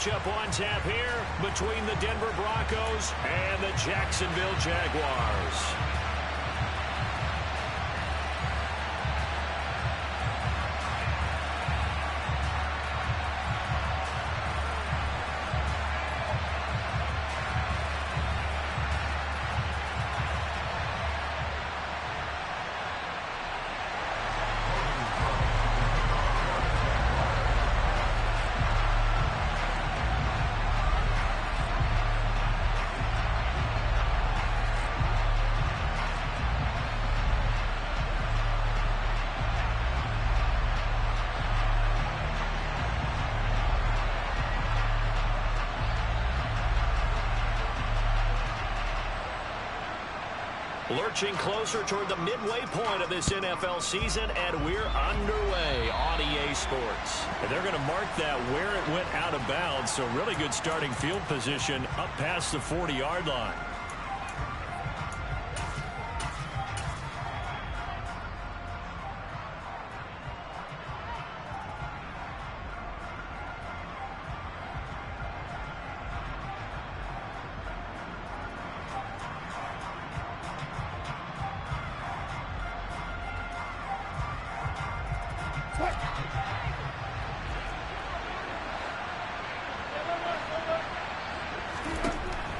matchup on tap here between the Denver Broncos and the Jacksonville Jaguars. Lurching closer toward the midway point of this NFL season, and we're underway on EA Sports. And they're going to mark that where it went out of bounds, so really good starting field position up past the 40-yard line.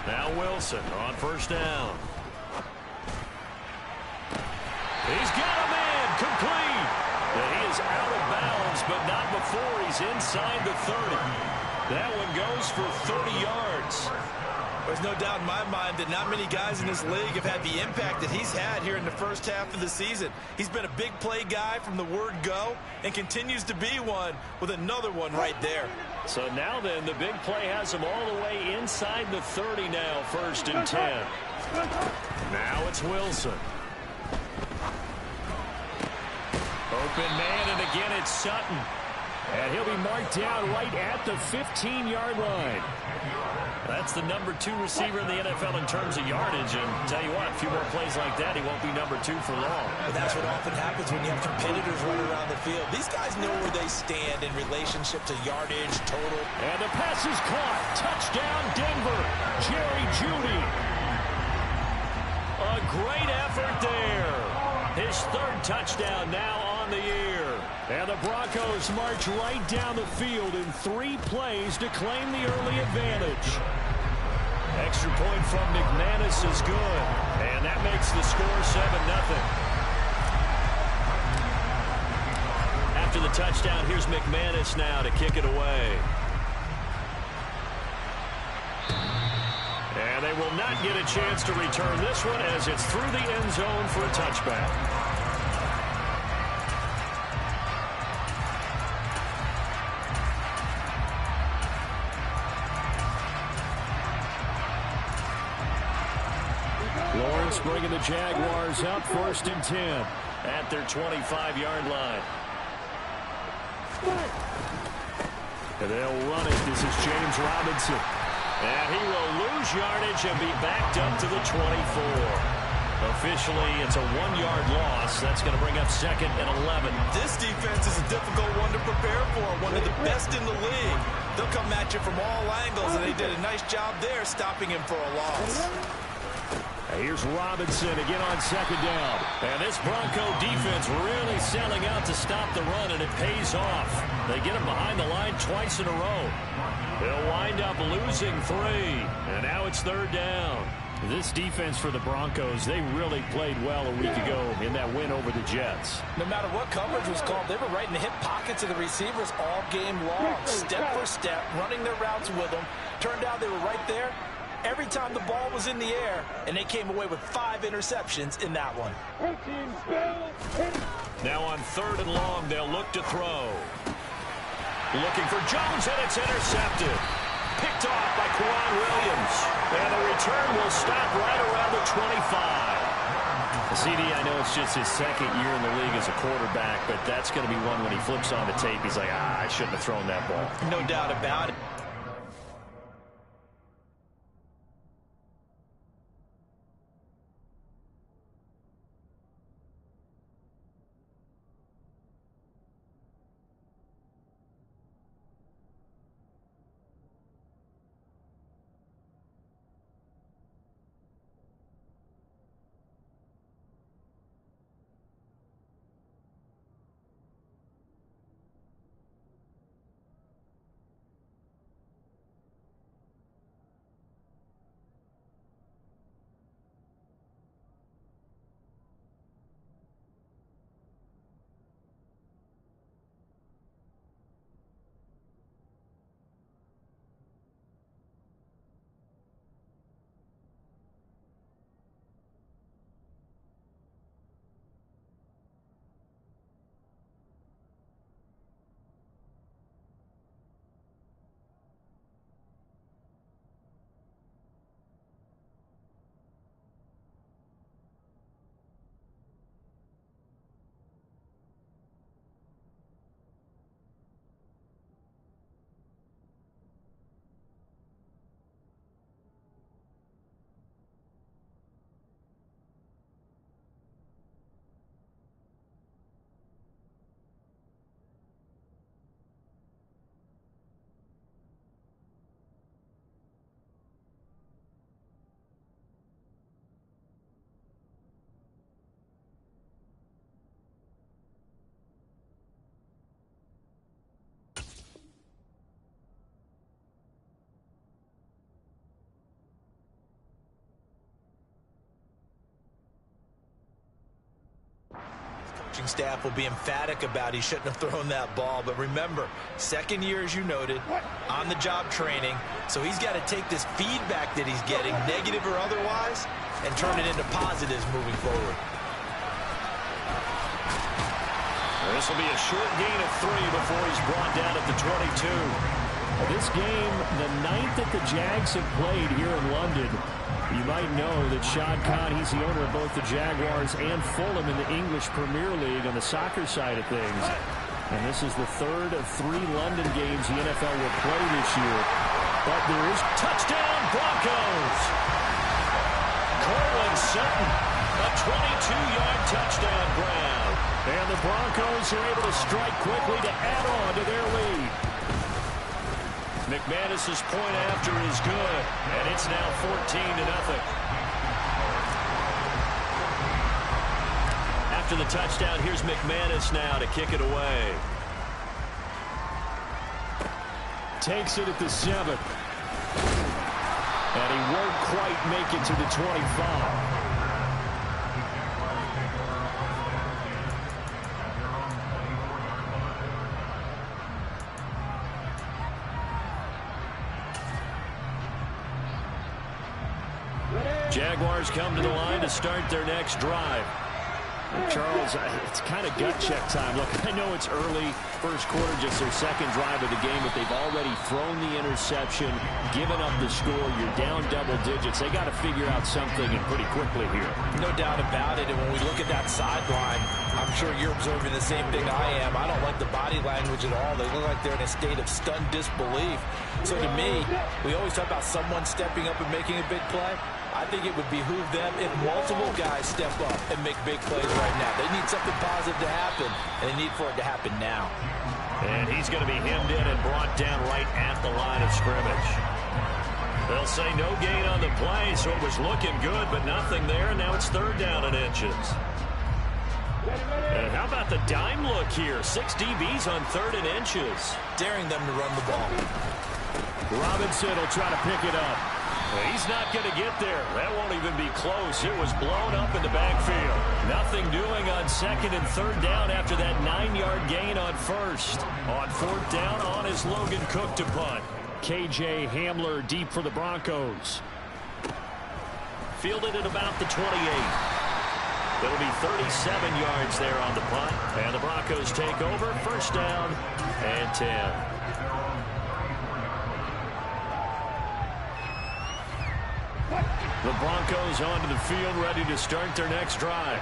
Now Wilson on first down. He's got a man complete. He is out of bounds, but not before he's inside the 30. That one goes for 30 yards. There's no doubt in my mind that not many guys in this league have had the impact that he's had here in the first half of the season. He's been a big play guy from the word go and continues to be one with another one right there. So now then, the big play has him all the way inside the 30 now, 1st and 10. Now it's Wilson. Open man, and again it's Sutton. And he'll be marked down right at the 15-yard line. That's the number 2 receiver in the NFL in terms of yardage. And tell you what, a few more plays like that, he won't be number 2 for long. But that's what often happens when you have competitors running around the field. These guys know where they stand in relationship to yardage, total. And the pass is caught. Touchdown, Denver. Jerry Jeudy. A great effort there. His 3rd touchdown now on the year. And the Broncos march right down the field in 3 plays to claim the early advantage. Extra point from McManus is good. And that makes the score 7-0. After the touchdown, here's McManus now to kick it away. And they will not get a chance to return this one as it's through the end zone for a touchback. Lawrence bringing the Jaguars up 1st and 10 at their 25-yard line. And they'll run it. This is James Robinson. And he will lose yardage and be backed up to the 24. Officially, it's a 1-yard loss. That's going to bring up 2nd and 11. This defense is a difficult one to prepare for, one of the best in the league. They'll come at you from all angles, and they did a nice job there stopping him for a loss. Here's Robinson again on 2nd down. And this Bronco defense really selling out to stop the run, and it pays off. They get him behind the line twice in a row. They'll wind up losing 3. And now it's 3rd down. This defense for the Broncos, they really played well a week ago in that win over the Jets. No matter what coverage was called, they were right in the hip pockets of the receivers all game long. Step for step, running their routes with them. Turned out they were right there every time the ball was in the air, and they came away with 5 interceptions in that one. Now on 3rd and long, they'll look to throw. Looking for Jones, and it's intercepted. Picked off by Quan Williams. And the return will stop right around the 25. CD, I know it's just his 2nd year in the league as a quarterback, but that's going to be one when he flips on the tape, he's like, I shouldn't have thrown that ball. No doubt about it. coaching staff will be emphatic about he shouldn't have thrown that ball. But remember, second year, as you noted, on-the-job training. So he's got to take this feedback that he's getting, negative or otherwise, and turn it into positives moving forward. This will be a short gain of 3 before he's brought down at the 22. This game, the 9th that the Jags have played here in London. You might know that Shad Khan, he's the owner of both the Jaguars and Fulham in the English Premier League on the soccer side of things. And this is the 3rd of 3 London games the NFL will play this year. But there is touchdown Broncos. Cortland Sutton, a 22-yard touchdown grab. And the Broncos are able to strike quickly to add on to their lead. McManus's point after is good, and it's now 14-0. After the touchdown, here's McManus now to kick it away. Takes it at the 7. And he won't quite make it to the 25. Jaguars come to the line to start their next drive. Charles, it's kind of gut check time. Look, I know it's early, first quarter, just their second drive of the game, but they've already thrown the interception, given up the score. You're down double digits. They got to figure out something, and pretty quickly here. No doubt about it. And when we look at that sideline, I'm sure you're observing the same thing I am. I don't like the body language at all. They look like they're in a state of stunned disbelief. So to me, we always talk about someone stepping up and making a big play. I think it would behoove them if multiple guys step up and make big plays right now. They need something positive to happen, and they need for it to happen now. And he's going to be hemmed in and brought down right at the line of scrimmage. They'll say no gain on the play, so it was looking good, but nothing there, and now it's 3rd down and inches. And how about the dime look here? 6 DBs on 3rd and inches. Daring them to run the ball. Robinson will try to pick it up. He's not going to get there. That won't even be close. It was blown up in the backfield. Nothing doing on 2nd and 3rd down after that 9-yard gain on 1st. On 4th down, on is Logan Cook to punt. KJ Hamler deep for the Broncos. Fielded at about the 28. It'll be 37 yards there on the punt. And the Broncos take over. 1st down and 10. The Broncos onto the field, ready to start their next drive.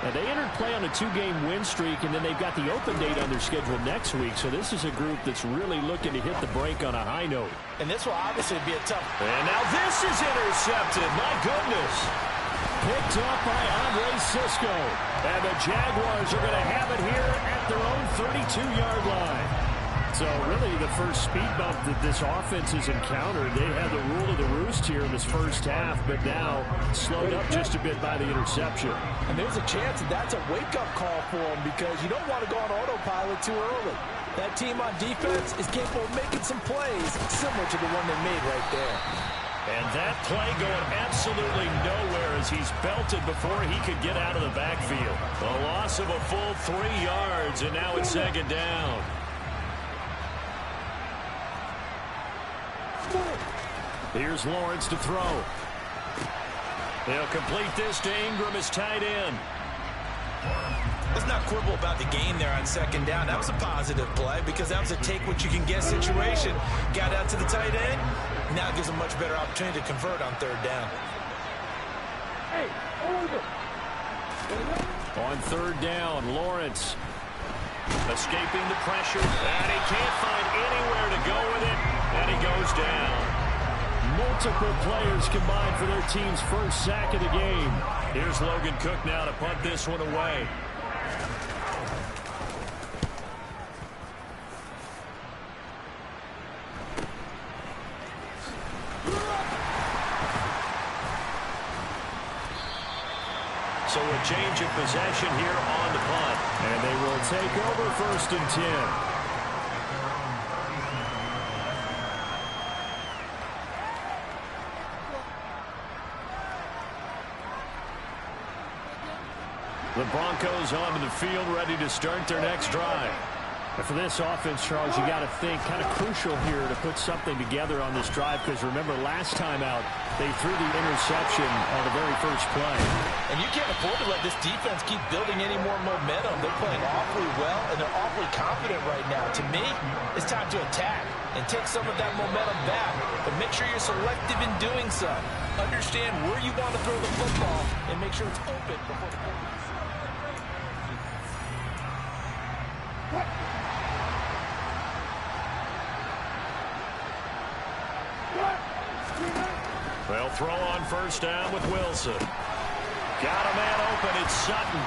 Now, they entered play on a 2-game win streak, and then they've got the open date on their schedule next week. So this is a group that's really looking to hit the break on a high note. And this will obviously be a tough. And now this is intercepted. My goodness. Picked up by Andre Sisco. And the Jaguars are going to have it here at their own 32-yard line. So really the first speed bump that this offense has encountered. They had the rule of the roost here in this first half, but now slowed up just a bit by the interception. And there's a chance that that's a wake-up call for them, because you don't want to go on autopilot too early. That team on defense is capable of making some plays similar to the one they made right there. And that play going absolutely nowhere as he's belted before he could get out of the backfield. A loss of a full 3 yards, and now it's 2nd down. Here's Lawrence to throw. They'll complete this to Ingram as tight end. Let's not quibble about the gain there on 2nd down. That was a positive play, because that was a take-what-you-can-get situation. Got out to the tight end. Now gives a much better opportunity to convert on 3rd down. On 3rd down, Lawrence escaping the pressure, and he can't find anywhere to go with it, and he goes down. Multiple players combined for their team's first sack of the game. Here's Logan Cook now to punt this one away. So a change of possession here on the punt. And they will take over 1st and 10. The Broncos onto the field, ready to start their next drive. And for this offense, Charles, you got to think kind of crucial here to put something together on this drive, because remember last time out they threw the interception on the very first play. And you can't afford to let this defense keep building any more momentum. They're playing awfully well, and they're awfully confident right now. To me, it's time to attack and take some of that momentum back. But make sure you're selective in doing so. Understand where you want to throw the football and make sure it's open before the quarterback. They'll throw on first down with Wilson. Got a man open. It's Sutton.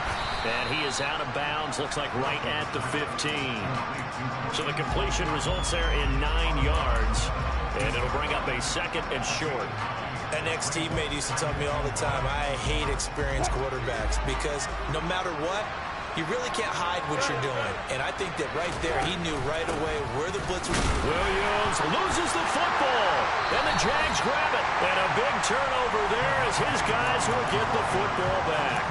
And he is out of bounds. Looks like right at the 15. So the completion results there in 9 yards. And it'll bring up a second and short. An ex-teammate used to tell me all the time, I hate experienced quarterbacks because no matter what, you really can't hide what you're doing. And I think that right there, he knew right away where the blitz was. Williams loses the football. And the Jags grab it. And a big turnover there as his guys will get the football back.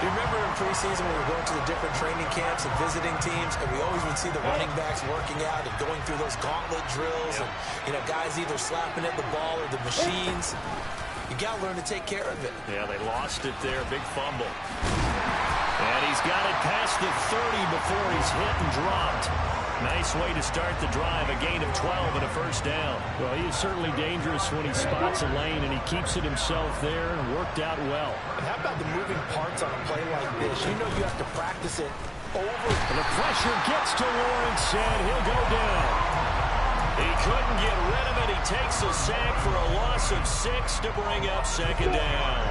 You remember in preseason when we were going to the different training camps and visiting teams, and we always would see the running backs working out and going through those gauntlet drills, and guys either slapping at the ball or the machines. You got to learn to take care of it. Yeah, they lost it there. Big fumble. And he's got it past the 30 before he's hit and dropped. Nice way to start the drive. A gain of 12 and a first down. Well, he is certainly dangerous when he spots a lane, and he keeps it himself there and worked out well. And how about the moving parts on a play like this? You know you have to practice it over. And the pressure gets to Lawrence, and he'll go down. He couldn't get rid of it. He takes a sack for a loss of 6 to bring up second down.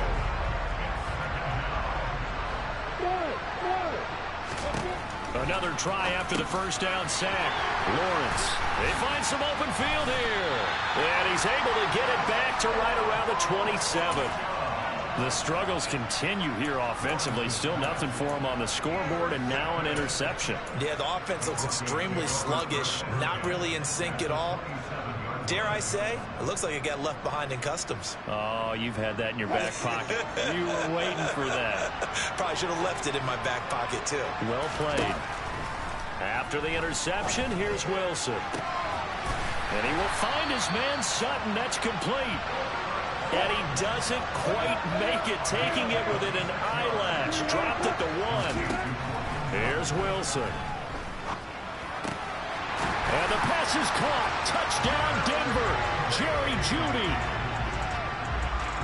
Another try after the first down sack. Lawrence. They find some open field here. And he's able to get it back to right around the 27. The struggles continue here offensively. Still nothing for him on the scoreboard, and now an interception. Yeah, the offense looks extremely sluggish, not really in sync at all. Dare I say, it looks like it got left behind in customs. Oh, you've had that in your back pocket. You were waiting for that. Probably should have left it in my back pocket, too. Well played. After the interception, here's Wilson. And he will find his man Sutton. That's complete. And he doesn't quite make it, taking it within an eyelash. Dropped at the 1. Here's Wilson. And the pass is caught. Touchdown, Denver. Jerry Jeudy.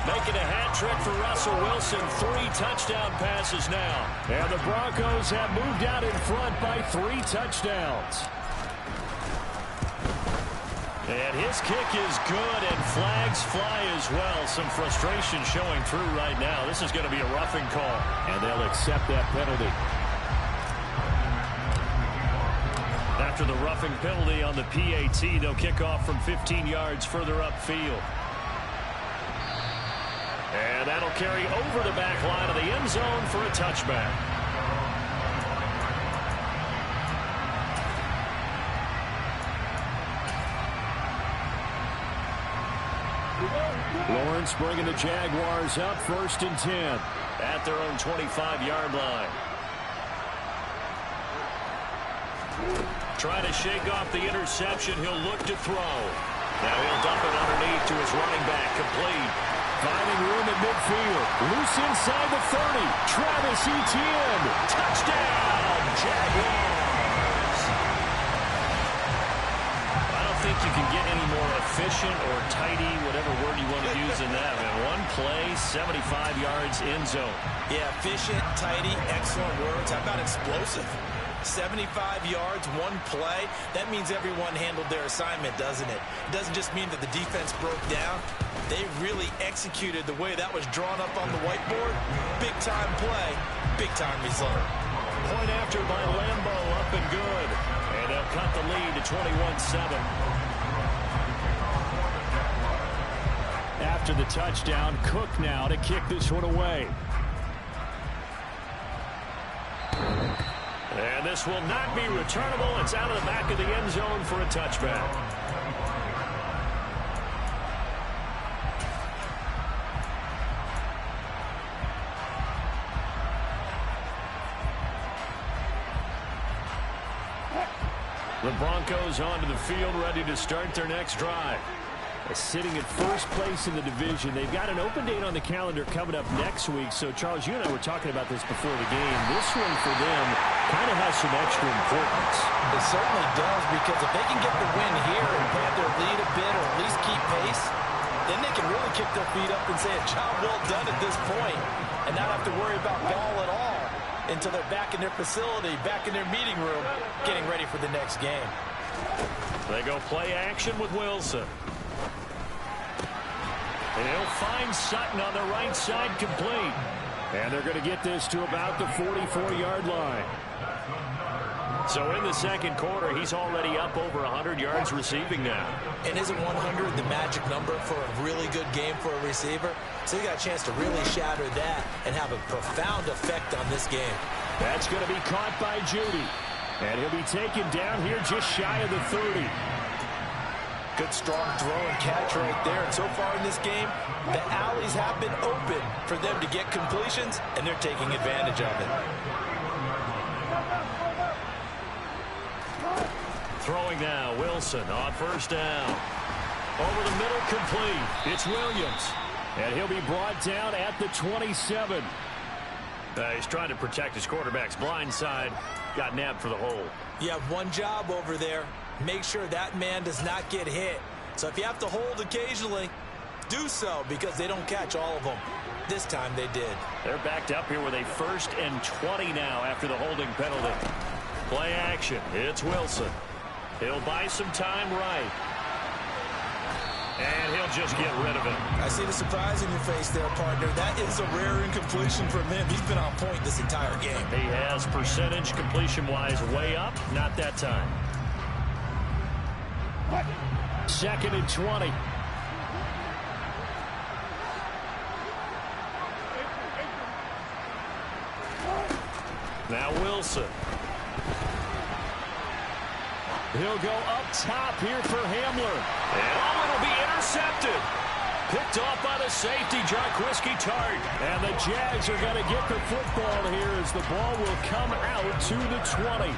Making a hat trick for Russell Wilson. 3 touchdown passes now. And the Broncos have moved out in front by 3 touchdowns. And his kick is good, and flags fly as well. Some frustration showing through right now. This is going to be a roughing call. And they'll accept that penalty. After the roughing penalty on the PAT, they'll kick off from 15 yards further upfield. And that'll carry over the back line of the end zone for a touchback. Lawrence bringing the Jaguars up 1st and 10 at their own 25-yard line. Trying to shake off the interception. He'll look to throw. Now he'll dump it underneath to his running back. Complete. Finding room at midfield. Loose inside the 30. Travis Etienne. Touchdown, Jaguars. I don't think you can get any more efficient or tidy, whatever word you want to use in that. Man, 1 play, 75 yards in zone. Yeah, efficient, tidy, excellent words. How about explosive? 75 yards, 1 play. That means everyone handled their assignment, doesn't it? It doesn't just mean that the defense broke down. They really executed the way that was drawn up on the whiteboard. Big-time play, big-time result. Point after by Lambo, up and good. And they'll cut the lead to 21-7. After the touchdown, Cook now to kick this one away. And this will not be returnable. It's out of the back of the end zone for a touchback. The Broncos onto the field, ready to start their next drive. Sitting at first place in the division. They've got an open date on the calendar coming up next week. So, Charles, you and I were talking about this before the game. This one for them kind of has some extra importance. It certainly does, because if they can get the win here and pad their lead a bit or at least keep pace, then they can really kick their feet up and say a job well done at this point and not have to worry about ball at all until they're back in their facility, back in their meeting room, getting ready for the next game. They go play action with Wilson. And he'll find Sutton on the right side, complete. And they're going to get this to about the 44-yard line. So in the second quarter, he's already up over 100 yards receiving now. And isn't 100 the magic number for a really good game for a receiver? So you got a chance to really shatter that and have a profound effect on this game. That's going to be caught by Judy. And he'll be taken down here just shy of the 30. Good strong throw and catch right there. And so far in this game, the alleys have been open for them to get completions, and they're taking advantage of it. Throwing now, Wilson on first down. Over the middle, complete. It's Williams. And he'll be brought down at the 27. He's trying to protect his quarterback's blind side. Got nabbed for the hole. You have one job over there. Make sure that man does not get hit. So if you have to hold occasionally, do so, because they don't catch all of them. This time they did. They're backed up here with a 1st and 20 now after the holding penalty. Play action. It's Wilson. He'll buy some time right. And he'll just get rid of it. I see the surprise in your face there, partner. That is a rare incompletion from him. He's been on point this entire game. He has percentage completion-wise way up. Not that time. 2nd and 20. Now Wilson. He'll go up top here for Hamler. And it'll be intercepted. Picked off by the safety, Jarquiski Tart. And the Jags are going to get the football here as the ball will come out to the 20.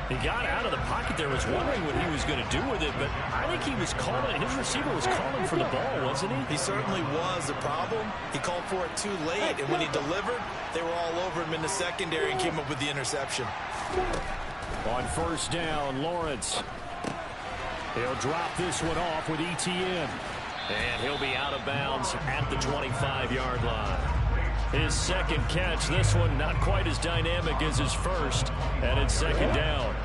He got out of the pocket there, was wondering what he was going to do with it, but I think he was calling, his receiver was calling for the ball, wasn't he? He certainly was. The problem, he called for it too late, and when he delivered, they were all over him in the secondary and came up with the interception. On first down, Lawrence. He'll drop this one off with ETN. And he'll be out of bounds at the 25-yard line. His second catch, this one not quite as dynamic as his first, and it's 2nd down.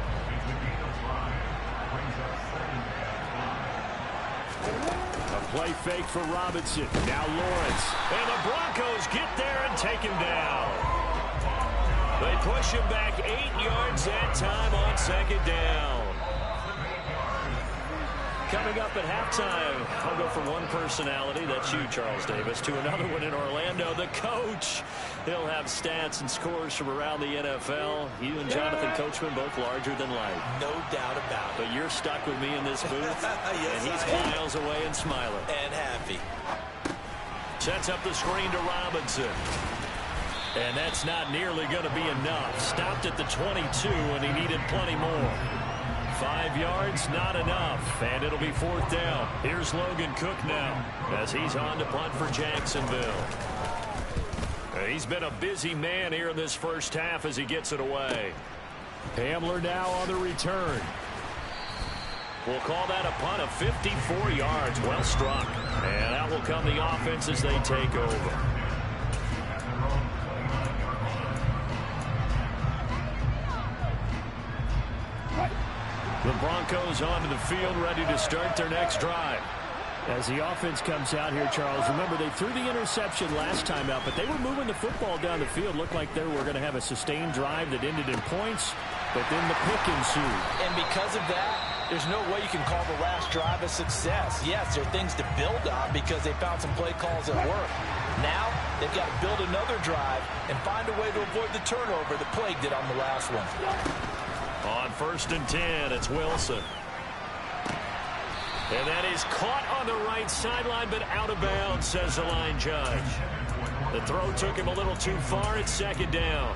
A play fake for Robinson. Now Lawrence. And the Broncos get there and take him down. They push him back 8 yards that time on 2nd down. Coming up at halftime, I'll go from one personality, that's you, Charles Davis, to another one in Orlando, the coach. He'll have stats and scores from around the NFL. You and Jonathan Coachman both larger than life. No doubt about it. But you're stuck with me in this booth, yes, and he's miles away and smiling. And happy. Sets up the screen to Robinson. And that's not nearly going to be enough. Stopped at the 22, and he needed plenty more. 5 yards, not enough, and it'll be 4th down. Here's Logan Cook now as he's on to punt for Jacksonville. He's been a busy man here in this first half as he gets it away. Hamler now on the return. We'll call that a punt of 54 yards. Well struck. And out will come the offense as they take over. The Broncos onto the field, ready to start their next drive. As the offense comes out here, Charles, remember they threw the interception last time out, but they were moving the football down the field. Looked like they were going to have a sustained drive that ended in points, but then the pick ensued. And because of that, there's no way you can call the last drive a success. Yes, there are things to build on because they found some play calls that work. Now, they've got to build another drive and find a way to avoid the turnover that plagued it on the last one. On 1st and 10, it's Wilson. And that is caught on the right sideline, but out of bounds, says the line judge. The throw took him a little too far. It's 2nd down.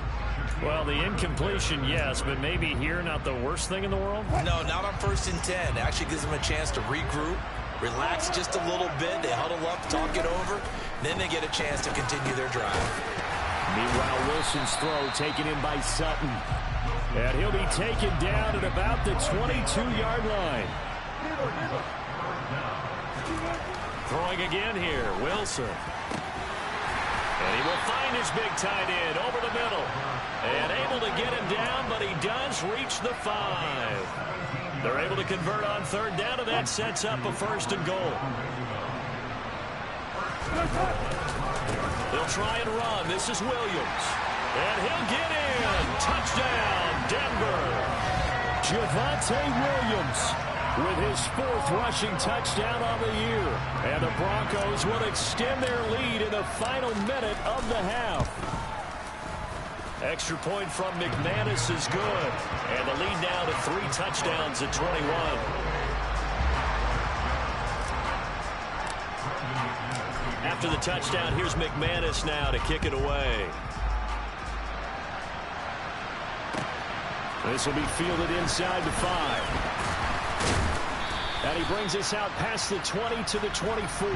Well, the incompletion, yes, but maybe here not the worst thing in the world? No, not on 1st and 10. Actually gives them a chance to regroup, relax just a little bit. They huddle up, talk it over. Then they get a chance to continue their drive. Meanwhile, Wilson's throw taken in by Sutton. And he'll be taken down at about the 22-yard line. Throwing again here, Wilson. And he will find his big tight end over the middle. And able to get him down, but he does reach the 5. They're able to convert on 3rd down, and that sets up a 1st and goal. They'll try and run. This is Williams. And he'll get in. Touchdown, Denver. Javonte Williams with his 4th rushing touchdown on the year. And the Broncos will extend their lead in the final minute of the half. Extra point from McManus is good. And the lead now to 3 touchdowns at 21. After the touchdown, here's McManus now to kick it away. This will be fielded inside the 5. And he brings us out past the 20 to the 24.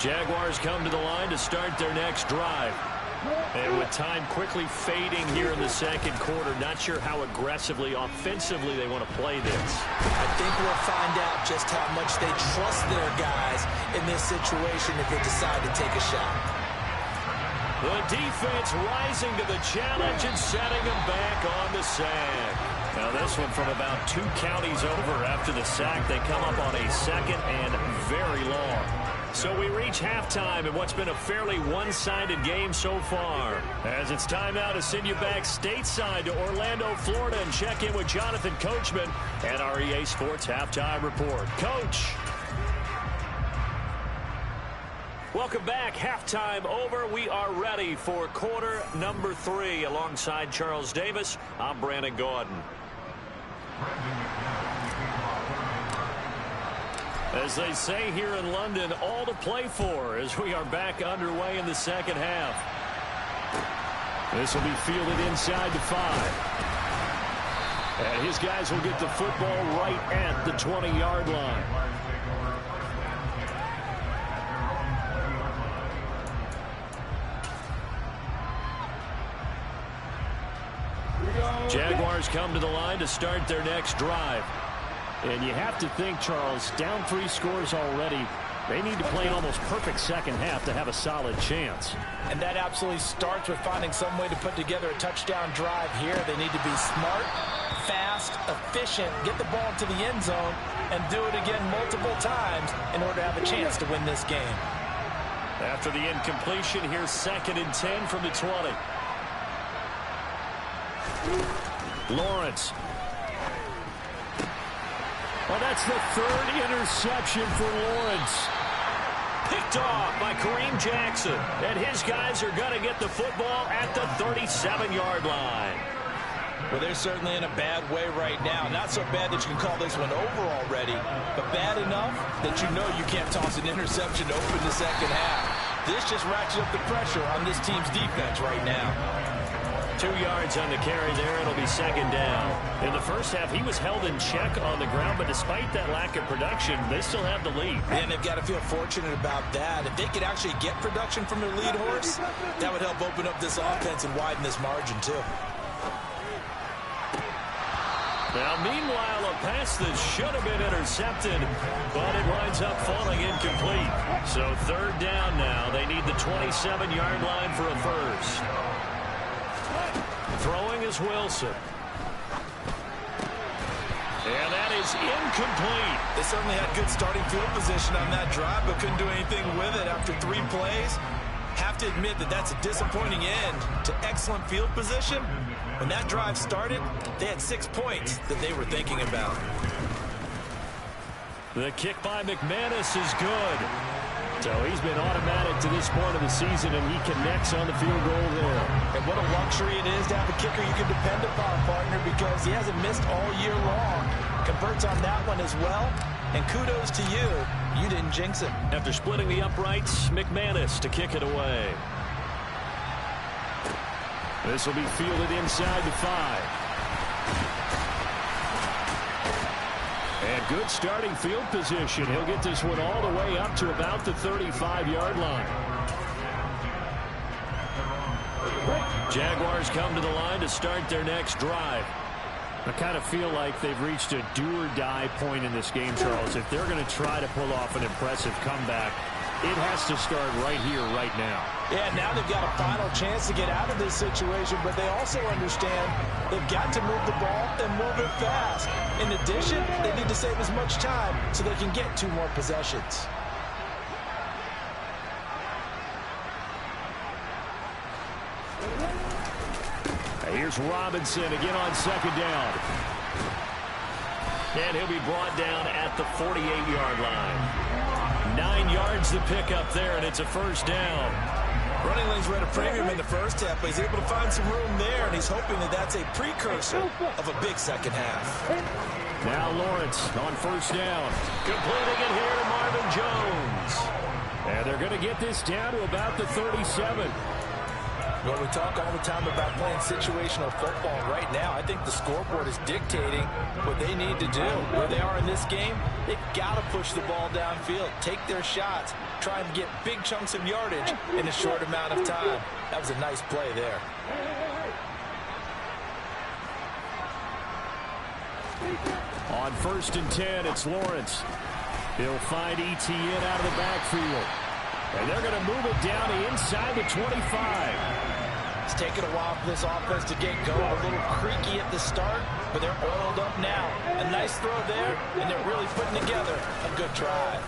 Jaguars come to the line to start their next drive. And with time quickly fading here in the 2nd quarter, not sure how aggressively, offensively they want to play this. I think we'll find out just how much they trust their guys in this situation if they decide to take a shot. The defense rising to the challenge and setting them back on the sack. Now this one from about 2 counties over after the sack. They come up on a 2nd and very long. So we reach halftime in what's been a fairly one-sided game so far. As it's time now to send you back stateside to Orlando, Florida, and check in with Jonathan Coachman at our EA Sports Halftime Report. Coach. Welcome back. Halftime over. We are ready for quarter number 3. Alongside Charles Davis, I'm Brandon Gordon. As they say here in London, all to play for as we are back underway in the 2nd half. This will be fielded inside the 5. And his guys will get the football right at the 20-yard line. Jaguars come to the line to start their next drive. And you have to think, Charles, down 3 scores already. They need to play an almost perfect 2nd half to have a solid chance. And that absolutely starts with finding some way to put together a touchdown drive here. They need to be smart, fast, efficient, get the ball to the end zone, and do it again multiple times in order to have a chance to win this game. After the incompletion, here's 2nd and 10 from the 20. Lawrence. Well, that's the 3rd interception for Lawrence. Picked off by Kareem Jackson. And his guys are going to get the football at the 37-yard line. Well, they're certainly in a bad way right now. Not so bad that you can call this one over already, but bad enough that you know you can't toss an interception to open the 2nd half. This just ratchets up the pressure on this team's defense right now. 2 yards on the carry there. It'll be 2nd down. In the first half, he was held in check on the ground, but despite that lack of production, they still have the lead. And they've got to feel fortunate about that. If they could actually get production from their lead horse, that would help open up this offense and widen this margin, too. Now, meanwhile, a pass that should have been intercepted, but it winds up falling incomplete. So 3rd down now. They need the 27-yard line for a 1st. Throwing is Wilson. And that is incomplete. They certainly had good starting field position on that drive, but couldn't do anything with it after 3 plays. Have to admit that that's a disappointing end to excellent field position. When that drive started, they had 6 points that they were thinking about. The kick by McManus is good. So he's been automatic to this point of the season, and he connects on the field goal there. And what a luxury it is to have a kicker you can depend upon, partner, because he hasn't missed all year long. Converts on that one as well. And kudos to you. You didn't jinx it. After splitting the uprights, McManus to kick it away. This will be fielded inside the 5. And good starting field position. He'll get this one all the way up to about the 35-yard line. Jaguars come to the line to start their next drive. I kind of feel like they've reached a do-or-die point in this game, Charles. If they're going to try to pull off an impressive comeback, it has to start right here, right now. Yeah, now they've got a final chance to get out of this situation, but they also understand they've got to move the ball and move it fast. In addition, they need to save as much time so they can get 2 more possessions. Here's Robinson again on second down. And he'll be brought down at the 48-yard line. 9 yards to pick up there, and it's a first down. Running lanes were at a premium in the first half, but he's able to find some room there, and he's hoping that that's a precursor of a big second half. Now Lawrence on first down. Completing it here to Marvin Jones. And they're going to get this down to about the 37. Well, we talk all the time about playing situational football. Right now, I think the scoreboard is dictating what they need to do. Where they are in this game, they've got to push the ball downfield, take their shots, try and get big chunks of yardage in a short amount of time. That was a nice play there. On 1st and 10, it's Lawrence. He'll find Etienne out of the backfield. And they're going to move it down to inside the 25. It's taken a while for this offense to get going. A little creaky at the start, but they're oiled up now. A nice throw there, and they're really putting together a good drive.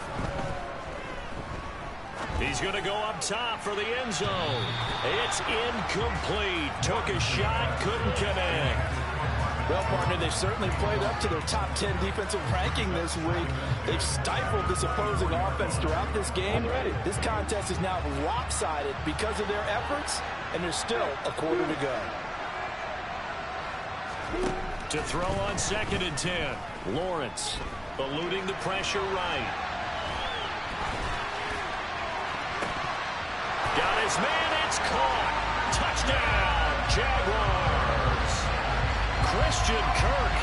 He's going to go up top for the end zone. It's incomplete. Took a shot, couldn't connect. Well, partner, they've certainly played up to their top 10 defensive ranking this week. They've stifled this opposing offense throughout this game. This contest is now lopsided because of their efforts, and there's still a quarter to go. To throw on 2nd and 10. Lawrence eluding the pressure right. Got his man, it's caught. Touchdown, Jaguars. Christian Kirk,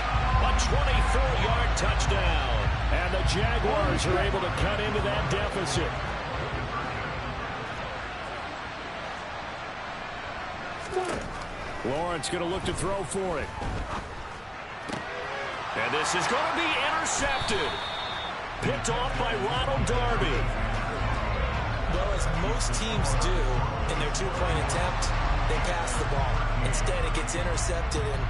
a 24-yard touchdown. And the Jaguars are able to cut into that deficit. Lawrence going to look to throw for it. And this is going to be intercepted. Picked off by Ronald Darby. Well, as most teams do in their 2-point attempt, they pass the ball. Instead, it gets intercepted, and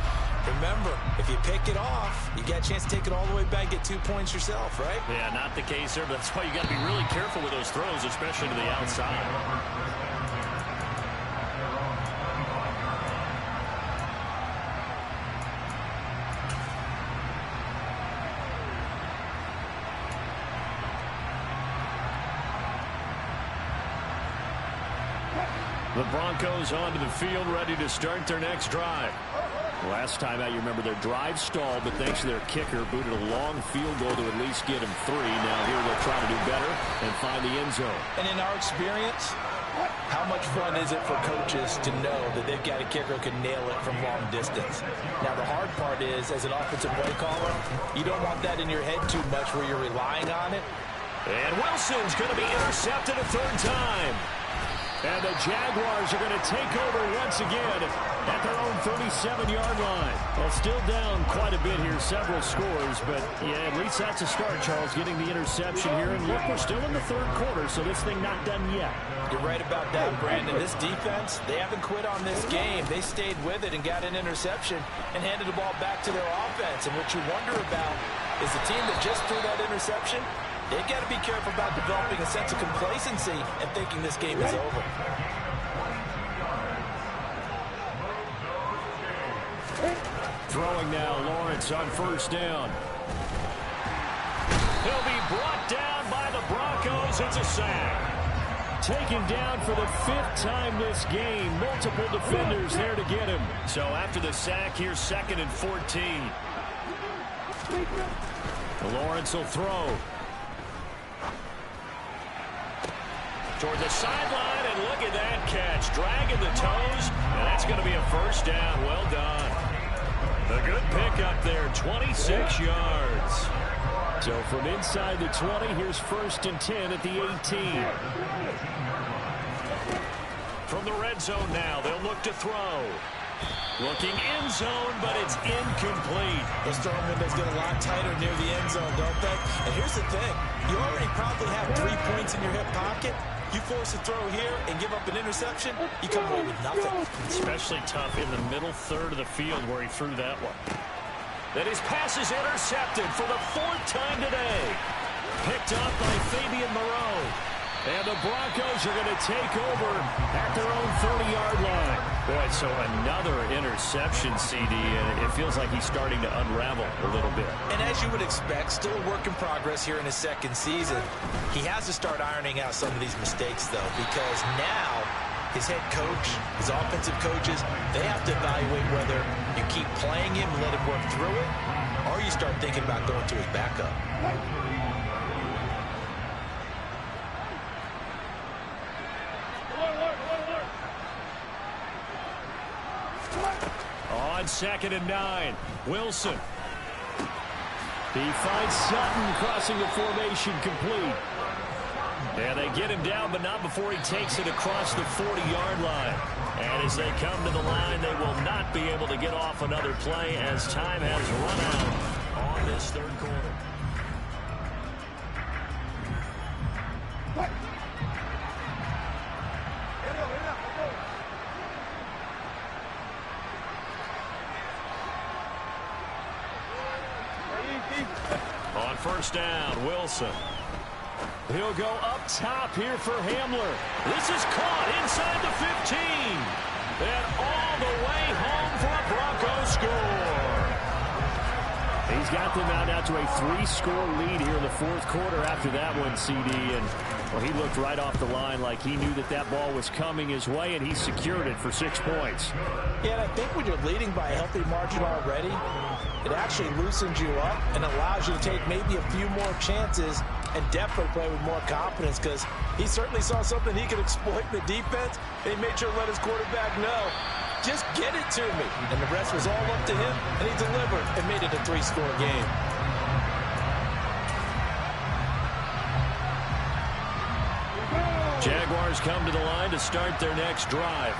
remember, if you pick it off, you got a chance to take it all the way back, get 2 points yourself, right? Yeah, not the case there, but that's why you got to be really careful with those throws, especially to the outside. The Broncos onto the field, ready to start their next drive. Last time out, you remember their drive stalled, but thanks to their kicker, booted a long field goal to at least get him 3. Now here they'll try to do better and find the end zone. And in our experience, how much fun is it for coaches to know that they've got a kicker who can nail it from long distance? Now, the hard part is, as an offensive play caller, you don't want that in your head too much where you're relying on it. And Wilson's going to be intercepted a 3rd time. And the Jaguars are going to take over once again at their own 37-yard line. Well, still down quite a bit here, several scores, but yeah, at least that's a start, Charles, getting the interception here. And look, we're still in the 3rd quarter, so this thing not done yet. You're right about that, Brandon. This defense, they haven't quit on this game. They stayed with it and got an interception and handed the ball back to their offense. And what you wonder about is the team that just threw that interception, they've got to be careful about developing a sense of complacency and thinking this game is over. Throwing now, Lawrence on 1st down. He'll be brought down by the Broncos. It's a sack. Taken down for the 5th time this game. Multiple defenders there to get him. So after the sack, here's 2nd and 14. Lawrence will throw. Toward the sideline, and look at that catch. Dragging the toes, and that's going to be a first down. Well done. A good pickup there, 26 yards. So from inside the 20, here's 1st and 10 at the 18. From the red zone now, they'll look to throw. Looking end zone, but it's incomplete. Those throwing windows get a lot tighter near the end zone, don't they? And here's the thing. You already probably have 3 points in your hip pocket. You force a throw here and give up an interception, you come away with nothing. Especially tough in the middle third of the field where he threw that one. Then his pass is intercepted for the 4th time today. Picked up by Fabian Moreau. And the Broncos are going to take over at their own 30-yard line. Boy, so another interception, CD, and it feels like he's starting to unravel a little bit. And as you would expect, still a work in progress here in his 2nd season. He has to start ironing out some of these mistakes, though, because now his head coach, his offensive coaches, they have to evaluate whether you keep playing him, let him work through it, or you start thinking about going to his backup. On 2nd and 9, Wilson. He finds Sutton crossing the formation complete. And they get him down, but not before he takes it across the 40-yard line. And as they come to the line, they will not be able to get off another play as time has run out on this 3rd quarter. On 1st down, Wilson. He'll go up top here for Hamler. This is caught inside the 15. And all the way home for a Broncos score. He's got them out now to a 3-score lead here in the 4th quarter after that one, CD. And well, he looked right off the line like he knew that that ball was coming his way, and he secured it for 6 points. Yeah, and I think when you're leading by a healthy margin already, it actually loosens you up and allows you to take maybe a few more chances and definitely play with more confidence, because he certainly saw something he could exploit in the defense, and he made sure to let his quarterback know, just get it to me. And the rest was all up to him, and he delivered and made it a 3-score game. Jaguars come to the line to start their next drive.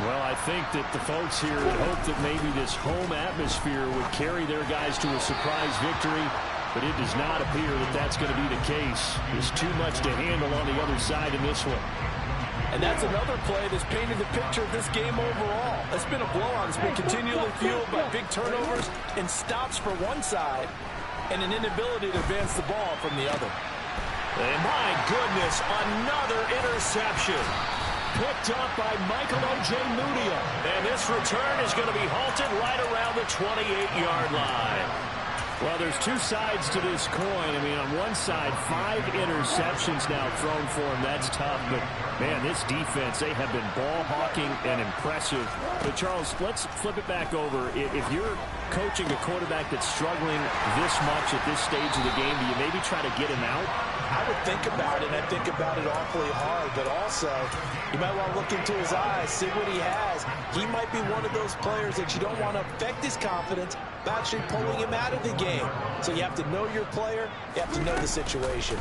Well, I think that the folks here had hoped that maybe this home atmosphere would carry their guys to a surprise victory, but it does not appear that that's going to be the case. There's too much to handle on the other side in this one. And that's another play that's painted the picture of this game overall. It's been a blowout. It's been continually fueled by big turnovers and stops for one side and an inability to advance the ball from the other. And my goodness, another interception. Picked up by Michael Ojemudia. And this return is going to be halted right around the 28-yard line. Well, there's 2 sides to this coin. I mean, on one side, 5 interceptions now thrown for him. That's tough. But, man, this defense, they have been ball hawking and impressive. But, Charles, let's flip it back over. If you're coaching a quarterback that's struggling this much at this stage of the game, do you maybe try to get him out? I would think about it, and I think about it awfully hard. But also, you might want to look into his eyes, see what he has. He might be one of those players that you don't want to affect his confidence by actually pulling him out of the game. So you have to know your player. You have to know the situation.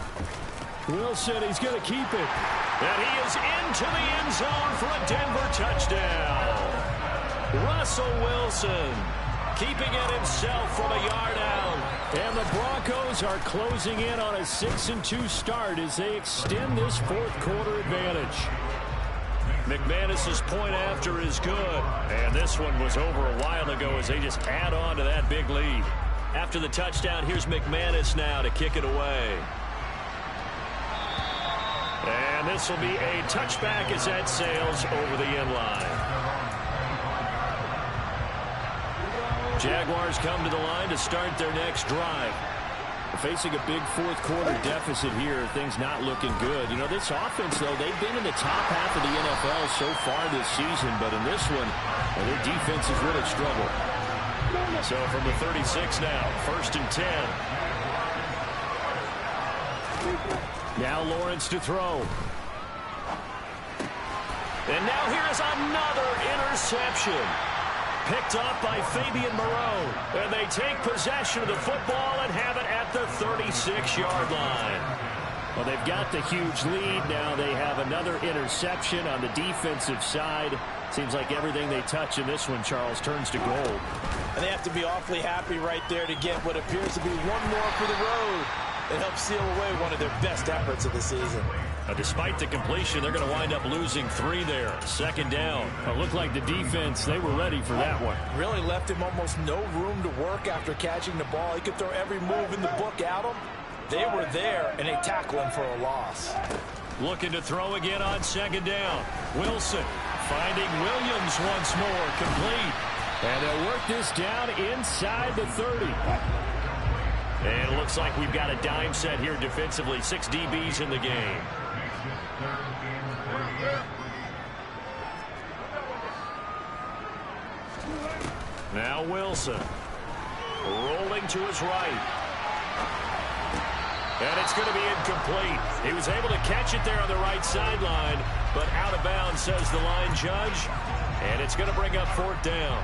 Wilson, he's going to keep it. And he is into the end zone for a Denver touchdown. Russell Wilson keeping it himself from a yard out. And the Broncos are closing in on a 6-2 start as they extend this 4th quarter advantage. McManus's point after is good. And this one was over a while ago as they just add on to that big lead. After the touchdown, here's McManus now to kick it away. And this will be a touchback as that sails over the end line. Jaguars come to the line to start their next drive. Facing a big fourth quarter deficit here, things not looking good. You know, this offense, though, they've been in the top half of the NFL so far this season, but in this one, their defense has really struggled. So from the 36 now, 1st and 10. Now Lawrence to throw. And now here is another interception. Picked off by Fabian Moreau. And they take possession of the football and have it at the 36-yard line. Well, they've got the huge lead. Now they have another interception on the defensive side. Seems like everything they touch in this one, Charles, turns to gold. And they have to be awfully happy right there to get what appears to be one more for the road. It helps seal away one of their best efforts of the season. Despite the completion, they're going to wind up losing 3 there. 2nd down. It looked like the defense, they were ready for that one. Really left him almost no room to work after catching the ball. He could throw every move in the book at him. They were there, and they tackle him for a loss. Looking to throw again on 2nd down. Wilson finding Williams once more, complete. And they'll work this down inside the 30. And it looks like we've got a dime set here defensively. 6 DBs in the game. Now Wilson. Rolling to his right. And it's going to be incomplete. He was able to catch it there on the right sideline, but out of bounds, says the line judge. And it's going to bring up 4th down.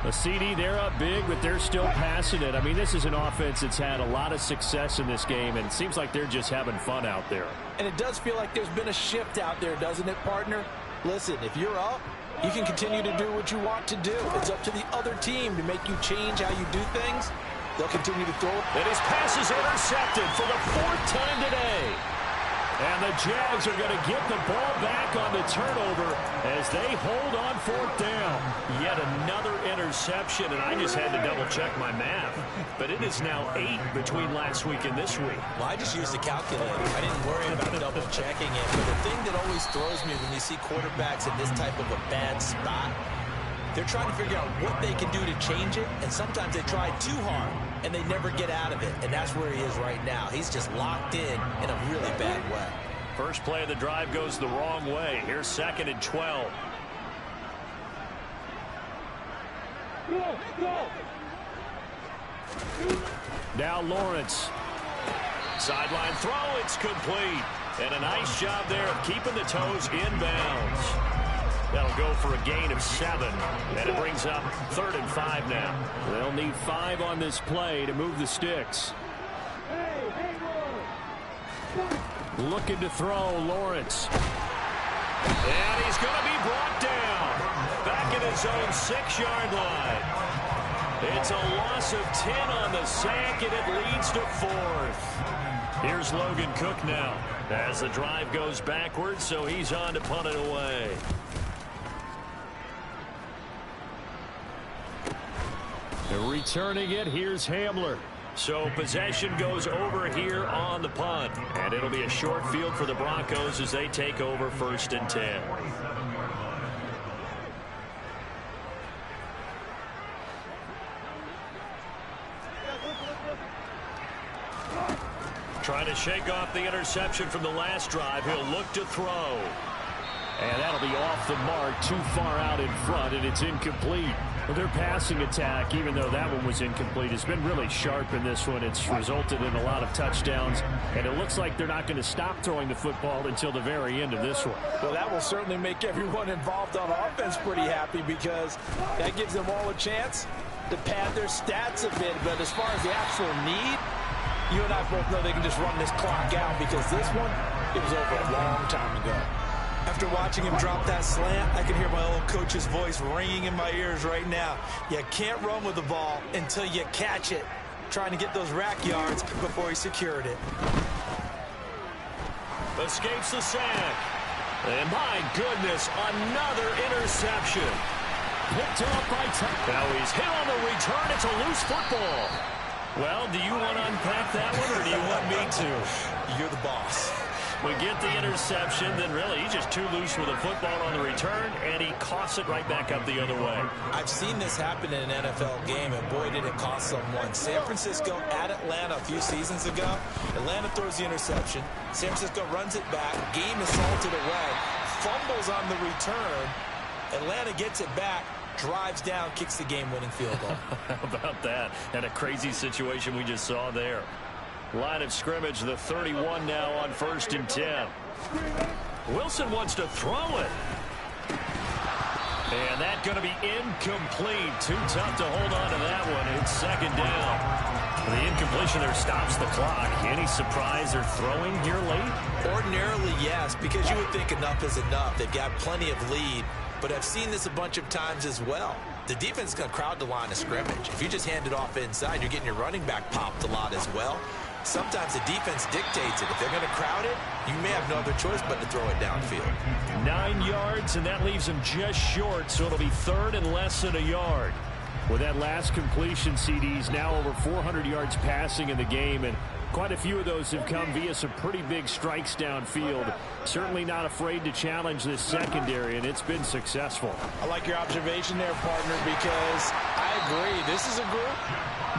A CD, they're up big, but they're still passing it. I mean, this is an offense that's had a lot of success in this game, and it seems like they're just having fun out there. And it does feel like there's been a shift out there, doesn't it, partner? Listen, if you're up, you can continue to do what you want to do. It's up to the other team to make you change how you do things. They'll continue to throw it. And his pass is intercepted for the 4th time today. And the Jags are going to get the ball back on the turnover as they hold on 4th down. Yet another interception, and I just had to double-check my math. But it is now 8 between last week and this week. Well, I just used the calculator. I didn't worry about double-checking it. But the thing that always throws me when you see quarterbacks in this type of a bad spot, they're trying to figure out what they can do to change it, and sometimes they try too hard, and they never get out of it, and that's where he is right now. He's just locked in a really bad way. First play of the drive goes the wrong way. Here's 2nd and 12. Now Lawrence. Sideline throw, it's complete. And a nice job there of keeping the toes inbounds. That'll go for a gain of 7, and it brings up 3rd and 5 now. They'll need 5 on this play to move the sticks. Looking to throw, Lawrence. And he's going to be brought down. Back at his own 6-yard line. It's a loss of 10 on the sack, and it leads to 4th. Here's Logan Cook now as the drive goes backwards, so he's on to punt it away. Returning it, here's Hamler. So possession goes over here on the punt. And it'll be a short field for the Broncos as they take over 1st and 10. Trying to shake off the interception from the last drive. He'll look to throw. And that'll be off the mark, too far out in front, and it's incomplete. Well, their passing attack, even though that one was incomplete, has been really sharp in this one. It's resulted in a lot of touchdowns, and it looks like they're not going to stop throwing the football until the very end of this one. Well, that will certainly make everyone involved on offense pretty happy because that gives them all a chance to pad their stats a bit. But as far as the actual need, you and I both know they can just run this clock out because this one, it was over a long time ago. After watching him drop that slant, I can hear my old coach's voice ringing in my ears right now. You can't run with the ball until you catch it. Trying to get those rack yards before he secured it. Escapes the sack. And my goodness, another interception. Picked off by Now he's hit on the return. It's a loose football. Well, do you want to unpack that one or do you want me to? You're the boss. We get the interception, then really he's just too loose with the football on the return, and he coughs it right back up the other way. I've seen this happen in an NFL game, and boy, did it cost someone. San Francisco at Atlanta a few seasons ago. Atlanta throws the interception. San Francisco runs it back. Game is salted away. Fumbles on the return. Atlanta gets it back. Drives down, kicks the game-winning field goal. How about that? And a crazy situation we just saw there. Line of scrimmage, the 31 now on 1st and 10. Wilson wants to throw it. And that's going to be incomplete. Too tough to hold on to that one. It's 2nd down. The incompletion there stops the clock. Any surprise they're throwing here late? Ordinarily, yes, because you would think enough is enough. They've got plenty of lead. But I've seen this a bunch of times as well. The defense is going to crowd the line of scrimmage. If you just hand it off inside, you're getting your running back popped a lot as well. Sometimes the defense dictates it. If they're going to crowd it, you may have no other choice but to throw it downfield. 9 yards, and that leaves him just short, so it'll be 3rd and less than a yard. With that last completion, CD's now over 400 yards passing in the game, and quite a few of those have come via some pretty big strikes downfield. Certainly not afraid to challenge this secondary, and it's been successful. I like your observation there, partner, because I agree. This is a group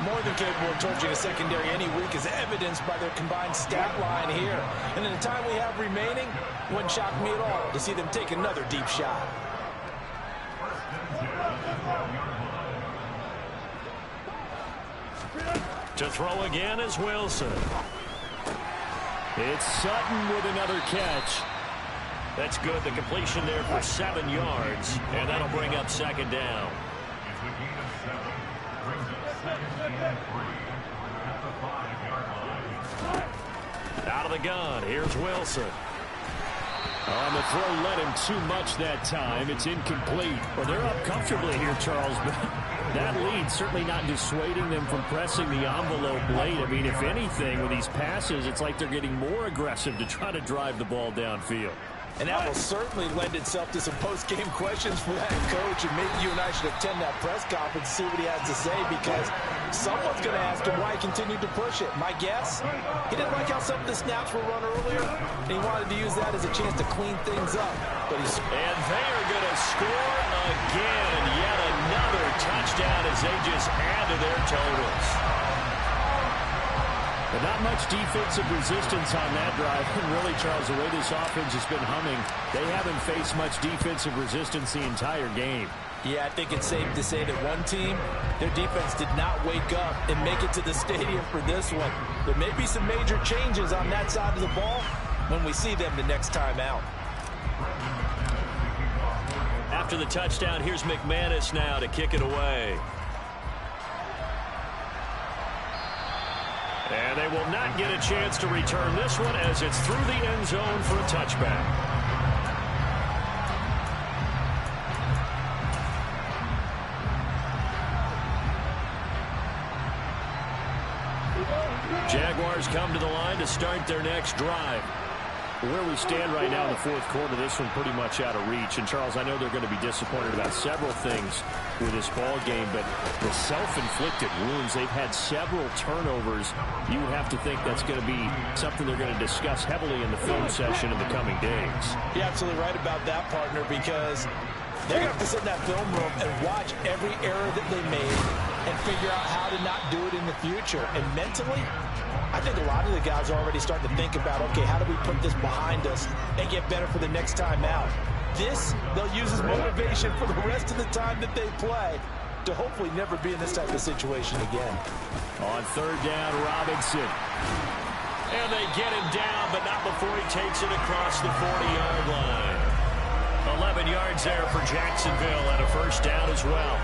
more than capable of torching a secondary any week, as evidenced by their combined stat line here. And in the time we have remaining, wouldn't shock me at all to see them take another deep shot. To throw again is Wilson. It's Sutton with another catch. That's good. The completion there for 7 yards, and that'll bring up 2nd down. Out of the gun, here's Wilson. On the throw, led him too much that time. It's incomplete. Well, they're up comfortably here, Charles, but that lead certainly not dissuading them from pressing the envelope late. I mean, if anything, with these passes, it's like they're getting more aggressive to try to drive the ball downfield. And that will certainly lend itself to some post-game questions for that coach, and maybe you and I should attend that press conference and see what he has to say, because someone's going to ask him why he continued to push it. My guess, he didn't like how some of the snaps were run earlier, and he wanted to use that as a chance to clean things up. And they are going to score again. Yet another touchdown as they just add to their totals. But not much defensive resistance on that drive. And really, Charles, the way this offense has been humming, they haven't faced much defensive resistance the entire game. Yeah, I think it's safe to say that one team, their defense did not wake up and make it to the stadium for this one. There may be some major changes on that side of the ball when we see them the next time out. After the touchdown, here's McManus now to kick it away. And they will not get a chance to return this one as it's through the end zone for a touchback. Jaguars come to the line to start their next drive. Where we stand right now in the 4th quarter, this one pretty much out of reach. And, Charles, I know they're going to be disappointed about several things with this ball game, but the self-inflicted wounds, they've had several turnovers. You would have to think that's going to be something they're going to discuss heavily in the film session in the coming days. You're absolutely right about that, partner, because they're going to have to sit in that film room and watch every error that they made and figure out how to not do it in the future. And mentally, I think a lot of the guys are already starting to think about, okay, how do we put this behind us and get better for the next time out? This, they'll use as motivation for the rest of the time that they play to hopefully never be in this type of situation again. On 3rd down, Robinson. And they get him down, but not before he takes it across the 40-yard line. 11 yards there for Jacksonville and a 1st down as well.